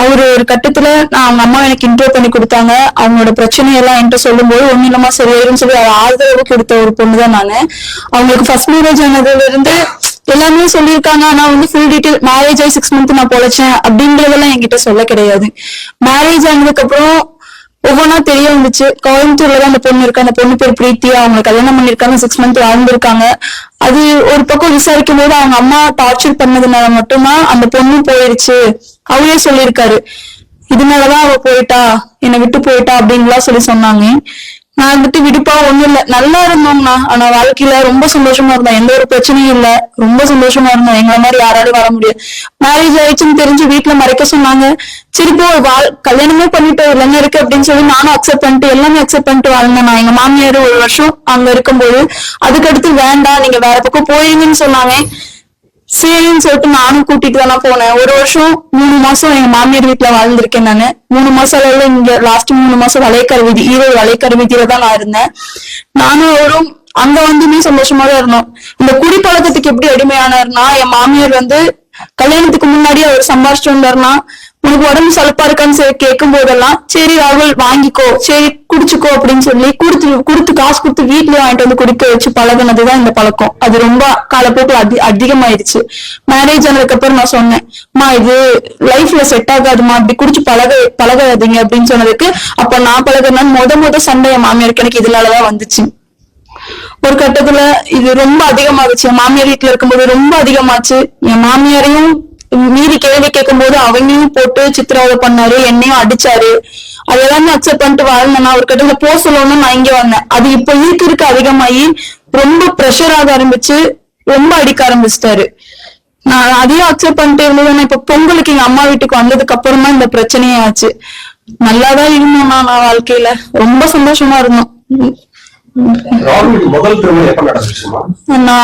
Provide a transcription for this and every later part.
அவரு ஒரு கட்டத்துல அவங்க அம்மா எனக்கு இன்ட்ரோ பண்ணி கொடுத்தாங்க. அவங்களோட பிரச்சனையெல்லாம் என்கிட்ட சொல்லும் போது ஒண்ணு இல்லாம சரியாயிருன்னு சொல்லி ஆதரவு கொடுத்த ஒரு பொண்ணுதான் நானு. அவங்களுக்கு ஃபர்ஸ்ட் மேரேஜ் ஆனதுல இருந்து எல்லாமே சொல்லியிருக்காங்க. ஆனா ஃபுல் டீட்டெயில் மேரேஜ் ஆகி 6 months நான் பொழைச்சேன் அப்படின்றதெல்லாம் என்கிட்ட சொல்ல கிடையாது. மேரேஜ் ஆனதுக்கு அப்புறம் ஒவ்வொன்னா தெரிய வந்துச்சு. கோயம்புத்தூர்லதான் அந்த பொண்ணு இருக்கு. அந்த பொண்ணு பேர் பிரீத்தியா. அவங்க கல்யாணம் பண்ணிருக்காங்க, 6 months வாழ்ந்திருக்காங்க. அது ஒரு பக்கம் விசாரிக்கும் போது அவங்க அம்மா டார்ச்சர் பண்ணதுனால மட்டும்தான் அந்த பொண்ணு போயிருச்சு. அவரே சொல்லியிருக்காரு, இதனாலதான் அவ போயிட்டா, என்னை விட்டு போயிட்டா அப்படின்லாம் சொன்னாங்க. நான் விடுப்பா ஒண்ணும் இல்ல, நல்லா இருந்தோம்னா. ஆனா வாழ்க்கையில ரொம்ப சந்தோஷமா இருந்தோம், எந்த ஒரு பிரச்சனையும் இல்ல, ரொம்ப சந்தோஷமா இருந்தோம். எங்களை மாதிரி யாராலும் வர முடியாது. மேரேஜ் ஆயிடுச்சுன்னு தெரிஞ்சு வீட்டுல மறைக்க சொன்னாங்க. திருப்பி கல்யாணமே பண்ணிட்டு இல்லைங்க இருக்கு அப்படின்னு சொல்லி நானும் அக்செப்ட் பண்ணிட்டு எல்லாமே அக்செப்ட் பண்ணிட்டு வாழ்ந்தேன். நான் எங்க மாமியார் 1 வருஷம் அங்க இருக்கும்போது அதுக்கடுத்து வேண்டாம் நீங்க வேற பக்கம் போயிருங்கன்னு சொன்னாங்க. சரின்னு சொல்லிட்டு நானும் கூட்டிட்டு தானே போனேன். 1 வருஷம் 3 மாசம் எங்க மாமியார் வீட்டுல வாழ்ந்திருக்கேன் நானு. 3 மாசம் இங்க லாஸ்ட் 3 மாசம் வளைக்கரை வீதி, ஈரோடு வளைக்கரை வீதியில தான் நான் இருந்தேன். நானும் அவரும் அங்க வந்துமே சந்தோஷமா தான் இருந்தோம். இந்த குடிப்பழக்கத்துக்கு எப்படி அடிமையானார்னா, என் மாமியார் கல்யாணத்துக்கு முன்னாடி அவர் சம்பாரிச்சுட்டு வந்தாருன்னா, உனக்கு உடம்பு சலுப்பா இருக்கான்னு சரி கேட்கும் போதெல்லாம் சரி ராகுல் வாங்கிக்கோ, சரி குடிச்சுக்கோ அப்படின்னு சொல்லி கொடுத்து காசு கொடுத்து வீட்லயே வாங்கிட்டு குடிக்க வச்சு பழகினதுதான் இந்த பழக்கம். அது ரொம்ப காலப்போக்கில் அதிகமாயிருச்சு. மேரேஜ் ஆனதுக்கு அப்புறம் நான் சொன்னேன், இது லைஃப்ல செட் ஆகாதுமா, அப்படி குடிச்சு பழகாதீங்க அப்படின்னு சொன்னதுக்கு, அப்ப நான் பழகுறேன்னு முத சண்டை என் மாமியாருக்கு எனக்கு இதனாலதான் வந்துச்சு. ஒரு கட்டத்துல இது ரொம்ப அதிகமாகுச்சு. என் மாமியார் வீட்டுல இருக்கும்போது ரொம்ப அதிகமாச்சு. என் மாமியாரையும் மீறி கேள்வி கேட்கும் போது அவங்களையும் போட்டு சித்திரவதை பண்ணாரு, என்னையும் அடிச்சாரு. அதெல்லாமே அக்செப்ட் பண்ணிட்டு வாழ்ந்தேன்னா ஒரு கட்டத்துல சொல்லணும்னு நான் இங்க வந்தேன். அது இப்ப இருக்க அதிகமாயி ரொம்ப ப்ரெஷர் ஆக ஆரம்பிச்சு, ரொம்ப அடிக்க ஆரம்பிச்சிட்டாரு. நான் அதையும் அக்செப்ட் பண்ணிட்டு இருந்தது. இப்ப பொங்கலுக்கு எங்க அம்மா வீட்டுக்கு வந்ததுக்கு அப்புறம் தான் இந்த பிரச்சனையே ஆச்சு. நல்லாதான் இருந்தோம். நான் வாழ்க்கையில ரொம்ப சந்தோஷமா இருந்தோம்.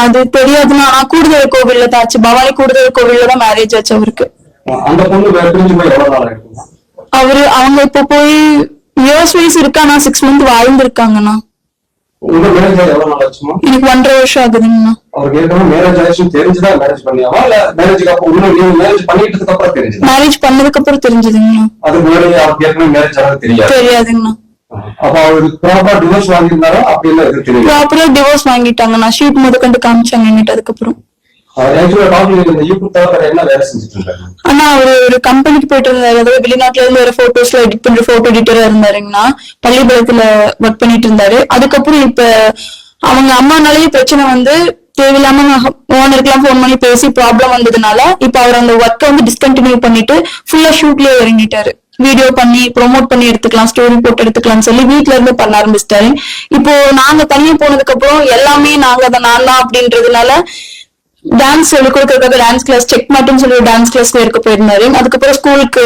அது தெரியாதுன்னா நான் கூடுதல் கோவில்ல தான் ஆச்சு. பவானி கூடுதல் கோவில்ல தான் மேரேஜ் ஆச்சு அவருக்கு. அவங்க இப்ப போய் இயர்ஸ் வைஸ் இருக்கா. நான் 6 months வாழ்ந்திருக்காங்கண்ணா. எனக்கு 1.5 வருஷம் ஆகுதுங்கண்ணா. மேரேஜ் பண்ணதுக்கு அப்புறம் தெரிஞ்சதுங்கண்ணா. தெரியாதுங்கண்ணா. ப்ராப்பரா டிவோர்ஸ் வாங்கிட்டாங்க. நான் ஷூட் முதற்கொண்டு காமிச்சாங்க என்கிட்ட. அதுக்கப்புறம் ஆனா அவரு ஒரு கம்பெனிக்கு போயிட்டு இருந்தாரு. அதாவது வெளிநாட்டுல இருந்து வேற போட்டோஸ்ல எடிட் பண்ற போட்டோ எடிட்டரா இருந்தாருங்கன்னா, பள்ளிப்பாளையத்துல ஒர்க் பண்ணிட்டு இருந்தாரு. அதுக்கப்புறம் இப்ப அவங்க அம்மானாலேயே பிரச்சனை தேவையில்லாம ஓனருக்குலாம் போன் பண்ணி பேசி ப்ராப்ளம் வந்ததுனால இப்ப அவர் அந்த ஒர்க்கை டிஸ்கண்டினியூ பண்ணிட்டு ஃபுல்லா ஷூட்லயே இறங்கிட்டாரு. வீடியோ பண்ணி ப்ரொமோட் பண்ணி எடுத்துக்கலாம், ஸ்டோரி போட்டு எடுத்துக்கலாம்னு சொல்லி வீட்டுல இருந்து பண்ண ஆரம்பிச்சிட்டாரு. இப்போ நாங்க தனியா போனதுக்கு அப்புறம் எல்லாமே நான் தான் அப்படின்றதுனால டான்ஸ் சொல்லி கொடுக்கறதுக்காக டான்ஸ் கிளாஸ் செக் மட்டும் சொல்லி டான்ஸ் கிளாஸ்ல இருக்க போயிருந்தாரு. அதுக்கப்புறம் ஸ்கூலுக்கு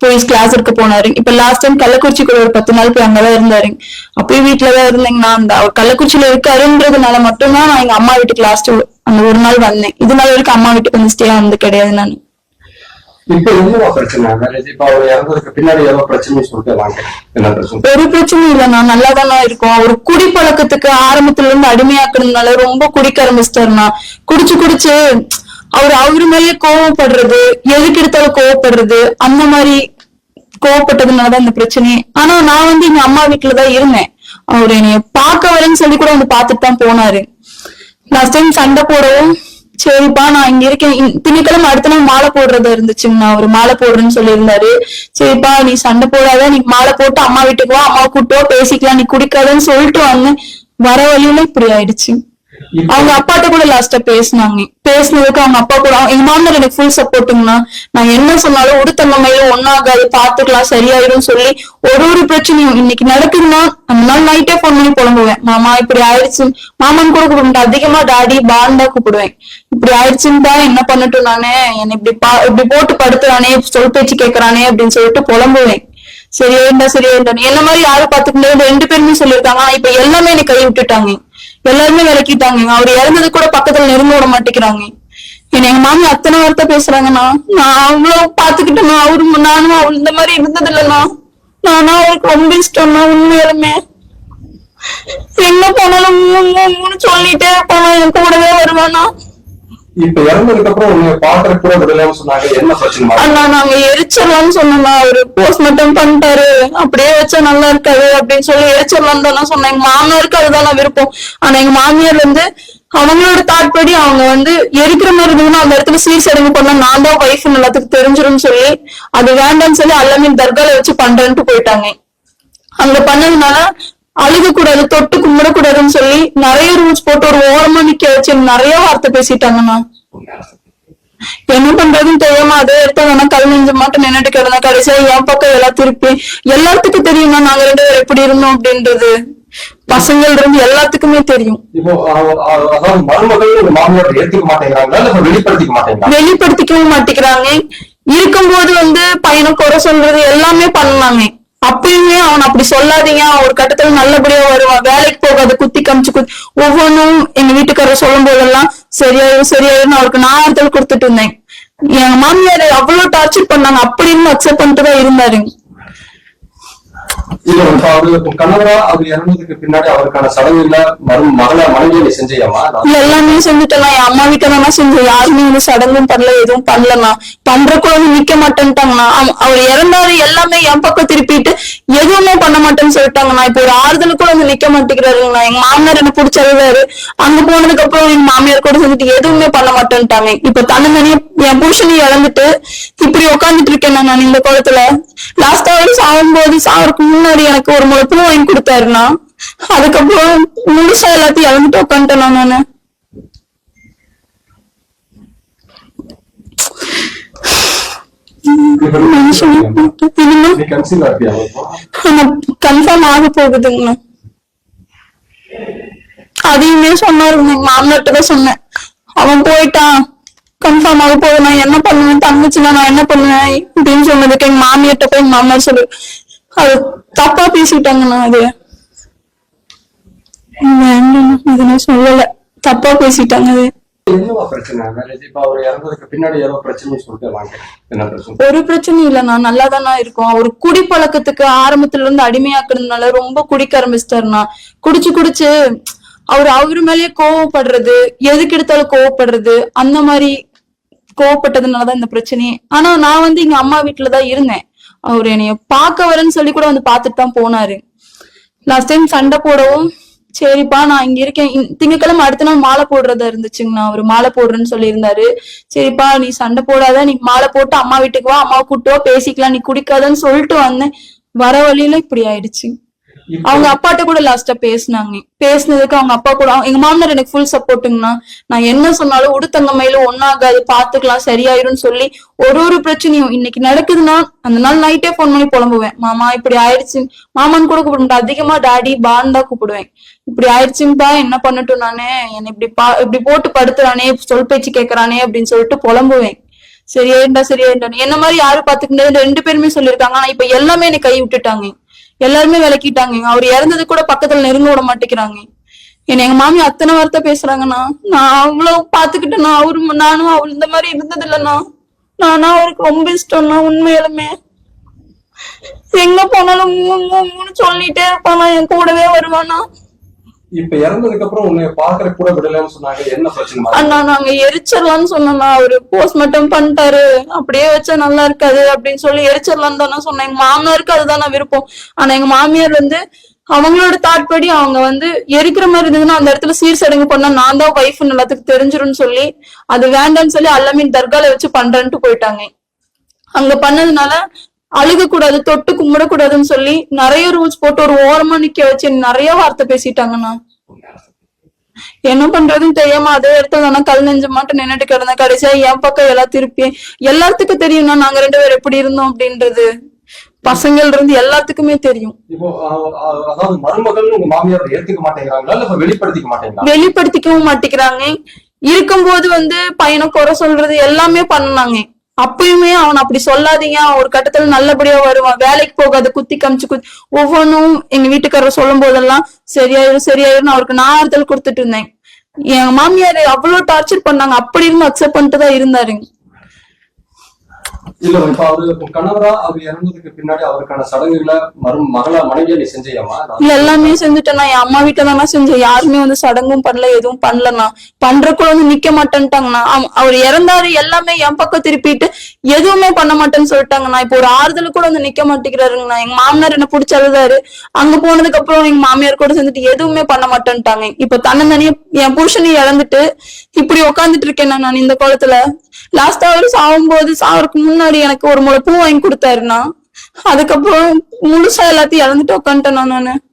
போய் கிளாஸ் இருக்க போனாரு. இப்ப லாஸ்ட் டைம் கள்ளக்குறிச்சி கூட ஒரு 10 நாள் போய் அங்கதான் இருந்தாரு. அப்பயும் வீட்டுலதான் இருந்தீங்கன்னா அவர் கள்ளக்குறிச்சியில இருக்காருன்றதுனால மட்டும்தான் நான் எங்க அம்மா வீட்டுக்கு லாஸ்ட் அந்த 1 நாள் வந்தேன். இது நாள் வரைக்கும் அம்மா வீட்டுக்கு ஸ்டே ஆனது கிடையாது. நான் ஒரு பிரச்சனையும் இல்ல, நான் நல்லாதானா இருக்கோம். ஒரு குடிப்பழக்கத்துக்கு ஆரம்பத்துல இருந்து அடிமையாக்குறதுனால ரொம்ப குடிக்க ஆரம்பிச்சிட்டாருன்னா, குடிச்சு அவரு மேலேயே கோவப்படுறது, எதுக்கு எடுத்தாலும் கோவப்படுறது, அந்த மாதிரி கோவப்பட்டதுனாலதான் இந்த பிரச்சனையே. ஆனா நான் எங்க அம்மா வீட்டுலதான் இருந்தேன். அவரு என்னைய பார்க்க வரேன்னு சொல்லி கூட பாத்துட்டு தான் போனாரு. லாஸ்ட் டைம் சண்டை போடவும் சரிப்பா நான் இங்க இருக்கேன், திங்கட்கிழமை அடுத்த நாள் மாலை போடுறதா இருந்துச்சுங்கண்ணா. அவரு மாலை போடுறேன்னு சொல்லி இருந்தாரு. சரிப்பா நீ சண்டை போடாத, நீ மாலை போட்டு அம்மா வீட்டுக்கு வா, அம்மா கூட்டோ பேசிக்கலாம், நீ குடிக்காதன்னு சொல்லிட்டு வந்தேன். வர வழியில இப்படி ஆயிடுச்சு. அவங்க அப்பாட்ட கூட லாஸ்டா பேசினதுக்கு அவங்க அப்பா கூட எங்க மாமனார் எனக்கு ஃபுல் சப்போர்ட்டுங்கண்ணா. நான் என்ன சொன்னாலும் உடுத்தன்மையிலும் ஒன்னாகாது, பாத்துக்கலாம், சரியாயிடும் சொல்லி ஒரு பிரச்சனையும் இன்னைக்கு நடக்குதுன்னா அந்த நாள் நைட்டே போன் பண்ணி புலம்புவேன். மாமா இப்படி ஆயிடுச்சு, மாமன் கூட கூப்பிடுவேன், அதிகமா டாடி பாண்டா கூப்பிடுவேன். இப்படி ஆயிடுச்சுன்னு என்ன பண்ணட்டும், நானு என்ன இப்படி போட்டு படுத்துறானே, சொல் பேச்சு கேட்கறானே அப்படின்னு சொல்லிட்டு புலம்புவேன். சரியா என்ன மாதிரி யாரும் பாத்துக்கிட்டு 2 பேருமே சொல்லியிருக்காங்க. இப்ப எல்லாமே எனக்கு கை விட்டுட்டாங்க, எல்லாருமே விளக்கிட்டாங்க. அவர் இறந்தது கூட பக்கத்துல நெருங்க விட மாட்டேங்கிறாங்க. எங்க மாமி அத்தனை வார்த்தை பேசுறாங்கண்ணா. நான் அவ்வளவு பாத்துக்கிட்டேன்னா, நானும் அவள் இந்த மாதிரி இருந்தது இல்லைண்ணா. நானா அவருக்கு ரொம்ப இஷ்டம்னா. உண்மையாலுமே எங்க போனாலும் சொல்லிட்டே போனா என் கூடவே வருவானா. இப்ப இறந்ததுக்கு அப்புறம் உன்னை பாக்குற கூட விடலன்னு சொன்னாங்க, என்ன பிரச்சனை? அண்ணா நாங்க எரிச்சிடலாம்னு சொன்னோம்னா அவரு போஸ்ட்மார்ட்டம் பண்ணிட்டாரு, அப்படியே வச்சா நல்லா இருக்காது அப்படின்னு சொல்லி எரிச்சிடலாம் தானே சொன்னேன். எங்க மாமியாருக்கு அதுதான் விருப்பம். ஆனா எங்க மாமியார் வந்து அவங்களோட தாட் படி அவங்க வந்து எரிக்கிற மாதிரி இருந்ததுன்னா அந்த இடத்துல சீர் சடங்கு பண்ணா நான் தான் ஒய்ஃப் எல்லாத்துக்கும் தெரிஞ்சிடும் சொல்லி அது வேண்டாம்னு சொல்லி அல்லாமின் தர்கால வச்சு பண்றேன்ட்டு போயிட்டாங்க. அங்க பண்ணதுனால அழுக கூடாது, தொட்டு கும்பிடக்கூடாதுன்னு சொல்லி நிறைய ரூல்ஸ் போட்டு ஒரு ஓரமா நிக்க வச்சு நிறைய வார்த்தை பேசிட்டாங்கண்ணா. என்ன பண்றதுன்னு தெரியாம அதே எடுத்தாங்கன்னா கல் நெஞ்ச மாட்டம் நின்னுட்டு கிடந்தா. கடைசியா என் பக்கம் எல்லாம் திருப்பி எல்லாத்துக்கும் தெரியுமா நாங்க 2 பேரும் எப்படி இருந்தோம் அப்படின்றது. பசங்கள் இருந்து எல்லாத்துக்குமே தெரியும். இப்போ அதாவது மருமகள் மாமியார் ஏத்துக்க மாட்டேங்கிறாங்க, வெளிப்படுத்திக்கவும் மாட்டேங்கிறாங்க. இருக்கும்போது வந்து பையனை குறை சொல்றது எல்லாமே பண்ணலாங்க. அப்பயுமே அவன் அப்படி சொல்லாதீங்க, ஒரு கட்டத்துல நல்லபடியா வருவான், வேலைக்கு போகாத குத்தி காமிச்சு ஒவ்வொன்றும் எங்க வீட்டுக்காரர் சொல்லும் போதெல்லாம் சரியாயிரும் அவருக்கு நான் ஆறுதல் கொடுத்துட்டு இருந்தேன். எங்க மாமியார் அவ்வளவு டார்ச்சர் பண்ணாங்க, அப்படின்னு அக்செப்ட் பண்ணிட்டு தான் இருந்தாரு. கணவரா அவர் இறந்ததுக்கு பின்னாடி அவருக்கான சடங்குல மனைவியை செஞ்சியாமா? எல்லாமே செஞ்சுட்டேன். என் அம்மா வீட்டை செஞ்சேன். யாருமே வந்து சடங்கும் பண்ணல, எதுவும் பண்ணலண்ணா. பண்ற குழந்தை நிக்க மாட்டேன்ட்டாங்கண்ணா. அவர் இறந்தாரு எல்லாமே என் பக்கம் திருப்பிட்டு எதுவுமே பண்ண மாட்டேன்னு சொல்லிட்டாங்கண்ணா. இப்ப ஒரு ஆறுதலுக்கு கூட வந்து நிக்க மாட்டேங்கிறாருங்கண்ணா. எங்க மாமியார் என்ன பிடிச்சதுவாரு. அங்க போனதுக்கு அப்புறம் எங்க மாமியார் கூட செஞ்சுட்டு எதுவுமே பண்ண மாட்டேன்ட்டாங்க. இப்ப தன்னந்தனியா என் புருஷனையும் இழந்துட்டு இப்படி உட்காந்துட்டு இருக்கேன் நான் இந்த குளத்துல. லாஸ்டா சாகும்போது சாவருக்கு முன்னாடி எனக்கு ஒரு முளை பூ வாங்கி கொடுத்தாருன்னா அதுக்கப்புறம் முழுசா எல்லாத்தையும் இழந்துட்டு உட்காந்துட்டேன் நானு. கன்ஃபார்ம் ஆக போகுதுங்கண்ணா. அதையுமே சொன்னாருங்க, எங்க மாமனார்ட்ட தான் சொன்னேன். அவன் போயிட்டான், கன்ஃபார்ம் ஆக போகுது, நான் என்ன பண்ணுவேன், தங்கச்சினா நான் என்ன பண்ணுவேன் அப்படின்னு சொன்னதுக்கு எங்க மாமியார்ட்ட போய் எங்க மாமனார் சொல்லு அது தப்பா பேசிட்டாங்கண்ணா. அது நான் சொல்லல, தப்பா பேசிட்டாங்க. அது ஒரு பிரச்சனையும் இல்லைண்ணா, நல்லாதானா இருக்கும். அவரு குடிப்பழக்கத்துக்கு ஆரம்பத்துல இருந்து அடிமையாக்குறதுனால ரொம்ப குடிக்க ஆரம்பிச்சிட்டாருண்ணா. குடிச்சு அவரு மேலேயே கோவப்படுறது, எதுக்கு எடுத்தாலும் கோவப்படுறது, அந்த மாதிரி கோவப்பட்டதுனாலதான் இந்த பிரச்சனையே. ஆனா நான் வந்து எங்க அம்மா வீட்டுலதான் இருந்தேன். அவரு என்னைய பாக்க வரேன்னு சொல்லி கூட வந்து பாத்துட்டு தான் போனாரு. லாஸ்ட் டைம் சண்டை போடவும் சரிப்பா நான் இங்க இருக்கேன், திங்கக்கிழமை அடுத்த நாள் மாலை போடுறதா இருந்துச்சுங்கண்ணா. அவரு மாலை போடுறேன்னு சொல்லி இருந்தாரு. சரிப்பா நீ சண்டை போடாத, நீ மாலை போட்டு அம்மா வீட்டுக்கு வா, அம்மாவை கூட்டு வா, பேசிக்கலாம், நீ குடிக்காதன்னு சொல்லிட்டு வந்தேன். வர வழியில இப்படி ஆயிடுச்சு. அவங்க அப்பாட்ட கூட லாஸ்டா பேசினதுக்கு அவங்க அப்பா கூட எங்க மாமனார் எனக்கு ஃபுல் சப்போர்ட்டுங்கண்ணா. நான் என்ன சொன்னாலும் உடுத்தங்கமையில ஒன்னாகாது, பாத்துக்கலாம், சரியாயிரும் சொல்லி ஒரு பிரச்சனையும் இன்னைக்கு நடக்குதுன்னா அந்த நாள் நைட்டே போன் பண்ணி புலம்புவேன். மாமா இப்படி ஆயிடுச்சு, மாமான்னு கூட கூப்பிட மாட்டேன், அதிகமா டாடி பான் தான் கூப்பிடுவேன். இப்படி ஆயிடுச்சுப்பா என்ன பண்ணட்டும் நானு, என்ன இப்படி போட்டு படுத்துறானே, சொல் பேச்சு கேட்கறானே அப்படின்னு சொல்லிட்டு புலம்புவேன். சரியாயிண்டா என்ன மாதிரி யாரும் பாத்துக்கிட்டது 2 பேருமே சொல்லியிருக்காங்க. ஆனா இப்ப எல்லாமே என்னை கை விட்டுட்டாங்க, எல்லாருமே விளக்கிட்டாங்க. அவர் இறந்தது கூட பக்கத்துல நெருங்க விட மாட்டேங்கிறாங்க. என்ன எங்க மாமி அத்தனை வார்த்தை பேசுறாங்கண்ணா. நான் அவ்வளவு பாத்துக்கிட்டேன்னா நானும் அவள் இந்த மாதிரி இருந்தது இல்லைண்ணா. நானா அவருக்கு ரொம்ப இஷ்டம்னா, உண்மையிலுமே எங்க போனாலும் சொல்லிட்டே இருப்பானா, என் கூடவே வருவானா. இப்ப இறந்ததுக்கு அப்புறம் உன்னை பாக்குற கூட விடலன்னு சொன்னாங்க, என்ன பிரச்சனை? அண்ணா நாங்க எரிச்சிடலாம்னு சொன்னோம்னா அவரு போஸ்ட்மார்ட்டம் பண்ணிட்டாரு, அப்படியே வச்சா நல்லா இருக்காது அப்படின்னு சொல்லி எரிச்சிடலாம்னு தானே சொன்னேன். எங்க மாமனாருக்கு அதுதான் விருப்பம். ஆனா எங்க மாமியார் வந்து அவங்களோட தாட் படி அவங்க வந்து எரிக்கிற மாதிரி இருந்ததுன்னா அந்த இடத்துல சீர் சடங்கு பண்ணா நான் தான் ஒய்ஃப் எல்லாத்துக்கும் தெரிஞ்சிரும்னு சொல்லி அது வேண்டாம்னு சொல்லி அல்லாமின் தர்கால வச்சு பண்றேன்ட்டு போயிட்டாங்க. அங்க பண்ணதுனால அழுக கூடாது, தொட்டு கும்பிடக்கூடாதுன்னு சொல்லி நிறைய ரூல்ஸ் போட்டு ஒரு ஓரமா நிக்க வச்சு நிறைய வார்த்தை பேசிட்டாங்கண்ணா. என்ன பண்றதுன்னு தெரியாம அதே இடத்துல கல் நெஞ்ச மாட்டம் நின்னுட்டு கிடந்தேன். கடைசியா என் பக்கம் எல்லாம் திருப்பி எல்லாத்துக்கும் தெரியும்னா நாங்க 2 பேரும் எப்படி இருந்தோம் அப்படின்றது. பசங்கள் இருந்து எல்லாத்துக்குமே தெரியும். வெளிப்படுத்திக்கவும் மாட்டேங்கிறாங்க. இருக்கும்போது வந்து பையனை குறை சொல்றது எல்லாமே பண்ணாங்க. அப்பயுமே அவன் அப்படி சொல்லாதீங்க, ஒரு கட்டத்துல நல்லபடியா வருவான், வேலைக்கு போகாத குத்தி காமிச்சு ஒவ்வொன்றும் எங்க வீட்டுக்காரர் சொல்லும் போதெல்லாம் சரியாயிரும் அவருக்கு நான் ஆறுதல் கொடுத்துட்டு இருந்தேன். எங்க மாமியார் அவ்வளவு டார்ச்சர் பண்ணாங்க, அப்படி இருந்து அக்செப்ட் பண்ணிட்டு தான் இருந்தாரு. இல்ல இப்ப உங்க கணவரா அவர் இறந்ததுக்கு பின்னாடி அவருக்கான சடங்குகளை மகளா மனைவியா நீ செஞ்சியாமா? இல்ல எல்லாமே செஞ்சுட்டேன். என் அம்மா வீட்டுல தானே செஞ்சேன். யாருமே வந்து சடங்கும் பண்ணல, எதுவும் பண்ணலண்ணா. பண்றக்குள்ள வந்து நிக்க மாட்டேன்ட்டாங்கண்ணா. அவர் இறந்தாரு எல்லாமே என் பக்கம் திருப்பிட்டு எதுவுமே பண்ண மாட்டேன்னு சொல்லிட்டாங்கண்ணா. இப்போ ஒரு ஆறுதல் கூட வந்து நிக்க மாட்டேங்கிறாருங்கண்ணா. எங்க மாமனார் என்ன பிடிச்சி அழுதாரு. அங்க போனதுக்கு அப்புறம் எங்க மாமியார் கூட சேர்ந்துட்டு எதுவுமே பண்ண மாட்டேன்ட்டாங்க. இப்ப தன்னந்தனியா என் புருஷனையும் இழந்துட்டு இப்படி உட்காந்துட்டு இருக்கேன் நான் இந்த கோலத்துல. லாஸ்டா அவரு சாவருக்கு முன்னாடி எனக்கு ஒரு முளை பூ வாங்கி கொடுத்தாருண்ணா. அதுக்கப்புறம் முழுசா எல்லாத்தையும் இழந்துட்டு உட்காந்துட்டேன் நானு.